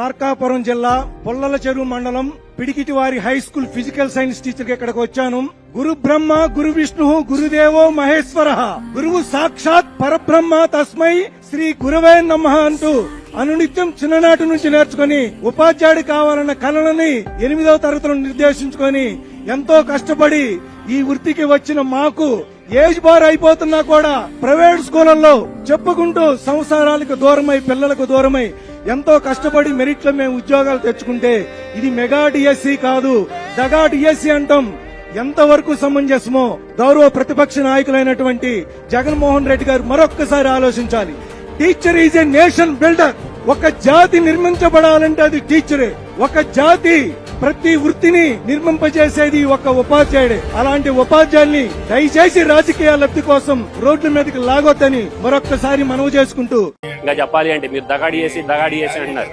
మార్కాపురం జిల్లా పొల్లల చెరువు మండలం పిడికిటివారి high school physical science teacher ఇక్కడికి వచ్చాను. గురు బ్రహ్మ గురు విష్ణు గురుదేవో మహేశ్వర గురువు సాక్షాత్ పరబ్రహ్మ తస్మై శ్రీ గురవే నమః అంటూ అనునిత్యం చిన్ననాటి నుంచి నేర్చుకుని ఉపాధ్యాయుడు కావాలన్న కలలని 8వ తరగతిలో నిర్దేశించుకొని ఎంతో కష్టపడి ఈ వృత్తికి వచ్చిన మాకు ఏజ్ బార్ అయిపోతున్నా కూడా ప్రైవేట్ స్కూళ్లలో చెప్పుకుంటూ సంసారాలకు దూరమై పిల్లలకు దూరమై ఎంతో కష్టపడి మెరిట్ లో మేము ఉద్యోగాలు తెచ్చుకుంటే ఇది మెగా డిఎస్సి కాదు, దగా డిఎస్సి అంటాం. ఎంతవరకు సమంజసమో గౌరవ ప్రతిపక్ష నాయకులైనటువంటి జగన్మోహన్ రెడ్డి గారు మరొక్కసారి ఆలోచించాలి. Teacher is a nation builder. ఒక జాతి నిర్మించబడాలంటే అది టీచరే. ఒక జాతి ప్రతి వృత్తిని నిర్మింపజేసేది ఒక ఉపాధ్యాయుడే. అలాంటి ఉపాధ్యాయుల్ని దయచేసి రాజకీయ లబ్ధి కోసం రోడ్ల మీదకి లాగొద్దని మరొక్కసారి మనవి చేసుకుంటూ, ఇంకా చెప్పాలి అంటే మీరు దగా డిఎస్సి అంటున్నారు.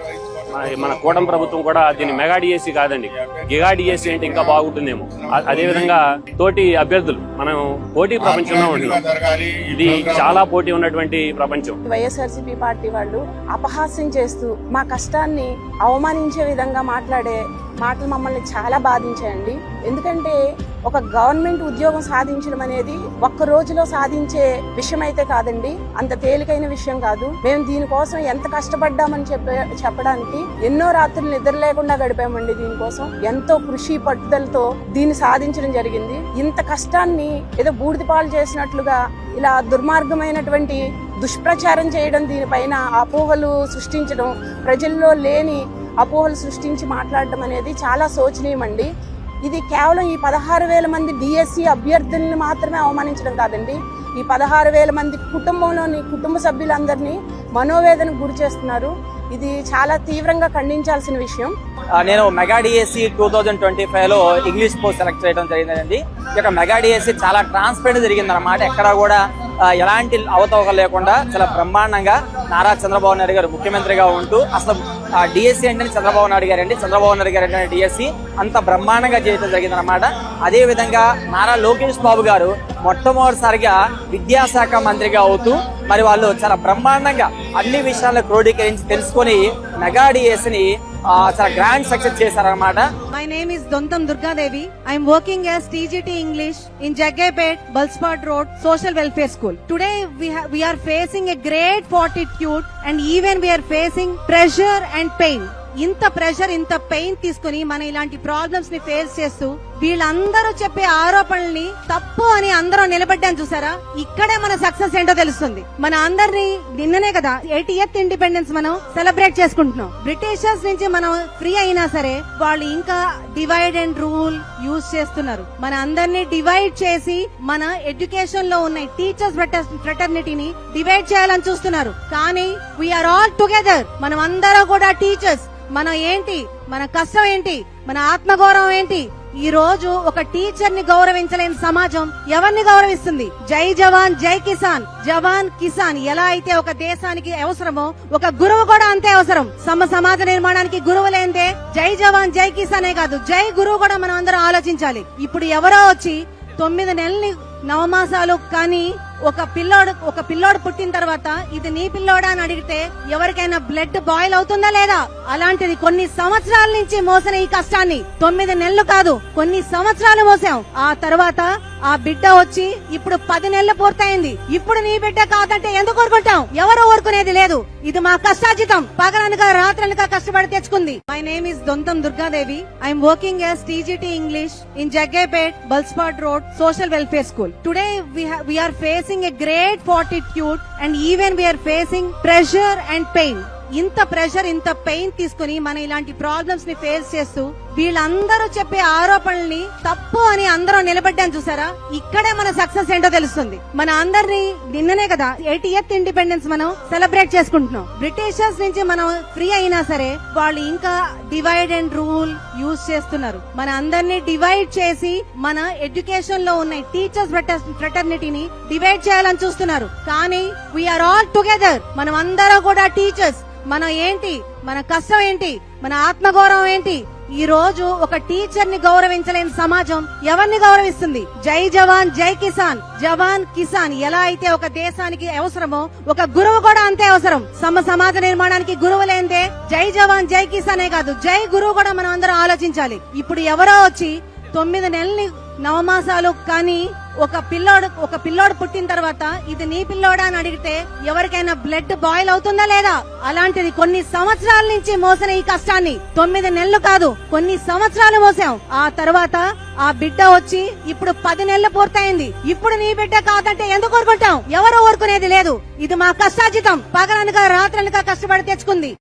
మన కూటమి ప్రభుత్వం కూడా దీన్ని మెగా డిఎస్సి కాదండి, గిగా డిఎస్సి అంటే ఇంకా బాగుంటుందేమో. అదేవిధంగా తోటి అభ్యర్థులు, మనం పోటీ ప్రపంచంలో ఉంటున్నాం. ఇది చాలా పోటీ ఉన్నటువంటి ప్రపంచం. వైఎస్ఆర్సీపీ పార్టీ వాళ్ళు అపహాస్యం చేస్తూ మా కష్టాన్ని అవమానించే విధంగా మాట్లాడే మాటలు మమ్మల్ని చాలా బాధించాయండి. ఎందుకంటే ఒక గవర్నమెంట్ ఉద్యోగం సాధించడం అనేది ఒక్క రోజులో సాధించే విషయం అయితే కాదండి, అంత తేలికైన విషయం కాదు. మేము దీనికోసం ఎంత కష్టపడ్డామని చెప్పడానికి ఎన్నో రాత్రులు నిద్ర లేకుండా గడిపామండి. దీనికోసం ఎంతో కృషి పట్టుదలతో దీన్ని సాధించడం జరిగింది. ఇంత కష్టాన్ని ఏదో బూడిద పాలు చేసినట్లుగా ఇలా దుర్మార్గమైనటువంటి దుష్ప్రచారం చేయడం, దీనిపైన అపోహలు సృష్టించడం, ప్రజల్లో లేని అపోహలు సృష్టించి మాట్లాడడం అనేది చాలా శోచనీయమండి. ఇది కేవలం ఈ 16,000 మంది డిఎస్సి అభ్యర్థుల్ని మాత్రమే అవమానించడం కాదండి, ఈ 16,000 మంది కుటుంబంలోని కుటుంబ సభ్యులందరినీ మనోవేదనకు గురి చేస్తున్నారు. ఇది చాలా తీవ్రంగా ఖండించాల్సిన విషయం. నేను మెగా డిఎస్సి 2025 లో ఇంగ్లీష్ పోస్ట్ సెలెక్ట్ చేయడం జరిగిందండి. ఈ యొక్క మెగా డిఎస్సి చాలా ట్రాన్స్పరెంట్ జరిగింది అన్నమాట. ఎక్కడా కూడా ఎలాంటి అవతవకలు లేకుండా చాలా బ్రహ్మాండంగా నారా చంద్రబాబు నాయుడు గారు ముఖ్యమంత్రిగా ఉంటూ, అసలు డిఎస్సి అంటే చంద్రబాబు నాయుడు గారు అండి, చంద్రబాబు నాయుడు గారు అంటే డిఎస్సి అంత బ్రహ్మాండంగా చేయడం జరిగింది అనమాట. అదే విధంగా నారా లోకేష్ బాబు గారు మొట్టమొదటిసారిగా విద్యాశాఖ మంత్రిగా అవుతూ మరి వాళ్ళు చాలా బ్రహ్మాండంగా అన్ని విషయాలను క్రోడీకరించి తెలుసుకొని మెగా డిఎస్సిని చాలా గ్రాండ్ సక్సెస్ చేశారన్నమాట. My name is Dontam Durgadevi. I am working as TGT English in Jaggaypet, Balspot Road, Social Welfare School. Today we are facing a great fortitude and even we are facing pressure and pain. ఇంత pressure, ఇంత pain తీసుకుని మనం ఇలాంటి problems ని face చేస్తూ వీళ్ళందరూ చెప్పే ఆరోపణల్ని తప్పు అని అందరూ నిలబడ్డాను చూసారా, ఇక్కడే మన సక్సెస్ ఏంటో తెలుస్తుంది. మన అందరినీ నిన్ననే కదా 80th ఇండిపెండెన్స్ మనం సెలబ్రేట్ చేసుకుంటున్నాం. బ్రిటిషర్స్ నుంచి మనం ఫ్రీ అయినా సరే వాళ్ళు ఇంకా డివైడ్ అండ్ రూల్ యూజ్ చేస్తున్నారు. మన అందరినీ డివైడ్ చేసి మన ఎడ్యుకేషన్ లో ఉన్న టీచర్స్ ఫ్రెటర్నిటీని డివైడ్ చేయాలని చూస్తున్నారు. కానీ వీఆర్ ఆల్ టుగెదర్. మనం అందరూ కూడా టీచర్స్. మనం ఏంటి, మన కష్టం ఏంటి, మన ఆత్మగౌరవం ఏంటి? ఈ రోజు ఒక టీచర్ ని గౌరవించలేని సమాజం ఎవరిని గౌరవిస్తుంది? జై జవాన్ జై కిసాన్, జవాన్ కిసాన్ ఎలా అయితే ఒక దేశానికి అవసరమో ఒక గురువు కూడా అంతే అవసరం. సమాజ నిర్మాణానికి గురువు లేనిదే జై జవాన్ జై కిసానే కాదు, జై గురువు కూడా మనం అందరం ఆలోచించాలి. ఇప్పుడు ఎవరో వచ్చి 9 నెలలు నవమాసాలు కానీ ఒక పిల్లోడు పుట్టిన తర్వాత ఇది నీ పిల్లోడా అని అడిగితే ఎవరికైనా బ్లడ్ బాయిల్ అవుతుందా లేదా? అలాంటిది కొన్ని సంవత్సరాల నుంచి మోసిన ఈ కష్టాన్ని 9 నెలలు కాదు, కొన్ని సంవత్సరాలు మోసాం. ఆ తర్వాత ఆ బిడ్డ వచ్చి ఇప్పుడు 10 నెలలు పూర్తయింది. ఇప్పుడు నీ బిడ్డ కాదంటే ఎందుకు ఊరుకుంటాం? ఎవరు ఊరుకునేది లేదు. ఇది మా కష్టాజితం, పగలనగా రాత్రనగా కష్టపడి తెచ్చుకుంది. My name is Dontham Durgadevi. I'm working as TGT English in Jaggaypet, Balspot Road, Social Welfare School. Today we are facing a great fortitude and even we are facing pressure and pain. ఇంత ప్రెషర్, ఇంత pain తీసుకుని మనం ఇలాంటి problems ని face చేస్తూ వీళ్ళందరూ చెప్పే ఆరోపణల్ని తప్పు అని అందరూ నిలబడ్డాను చూసారా, ఇక్కడే మన సక్సెస్ ఏంటో తెలుస్తుంది. మన అందరినీ నిన్ననే కదా 80th ఇండిపెండెన్స్ మనం సెలబ్రేట్ చేసుకుంటున్నాం. బ్రిటిషర్స్ నుంచి మనం ఫ్రీ అయినా సరే వాళ్ళు ఇంకా డివైడ్ అండ్ రూల్ యూజ్ చేస్తున్నారు. మన అందరినీ డివైడ్ చేసి మన ఎడ్యుకేషన్ లో ఉన్న టీచర్స్ ఫ్రెటర్నిటీని డివైడ్ చేయాలని చూస్తున్నారు. కానీ వీఆర్ ఆల్ టుగెదర్. మనం అందరూ కూడా టీచర్స్. మనం ఏంటి, మన కష్టం ఏంటి, మన ఆత్మగౌరవం ఏంటి? ఈ రోజు ఒక టీచర్ ని గౌరవించలేని సమాజం ఎవరిని గౌరవిస్తుంది? జై జవాన్ జై కిసాన్, జవాన్ కిసాన్ ఎలా అయితే ఒక దేశానికి అవసరమో ఒక గురువు కూడా అంతే అవసరం. సమాజ నిర్మాణానికి గురువు లేనిదే జై జవాన్ జై కిసానే కాదు, జై గురువు కూడా మనం అందరం ఆలోచించాలి. ఇప్పుడు ఎవరో వచ్చి 9 నెలలు నవమాసాలు కానీ ఒక పిల్లోడు పుట్టిన తర్వాత ఇది నీ పిల్లోడా అని అడిగితే ఎవరికైనా బ్లడ్ బాయిల్ అవుతుందా లేదా? అలాంటిది కొన్ని సంవత్సరాల నుంచి మోసిన ఈ కష్టాన్ని 9 నెలలు కాదు కొన్ని సంవత్సరాలు మోసాం. ఆ తర్వాత ఆ బిడ్డ వచ్చి ఇప్పుడు 10 నెలలు పూర్తయింది. ఇప్పుడు నీ బిడ్డ కాదంటే ఎందుకు ఊరుకుంటాం? ఎవరు ఊరుకునేది లేదు. ఇది మా కష్టార్జితం, పగలనగా రాత్రనగా కష్టపడి తెచ్చుకుంది.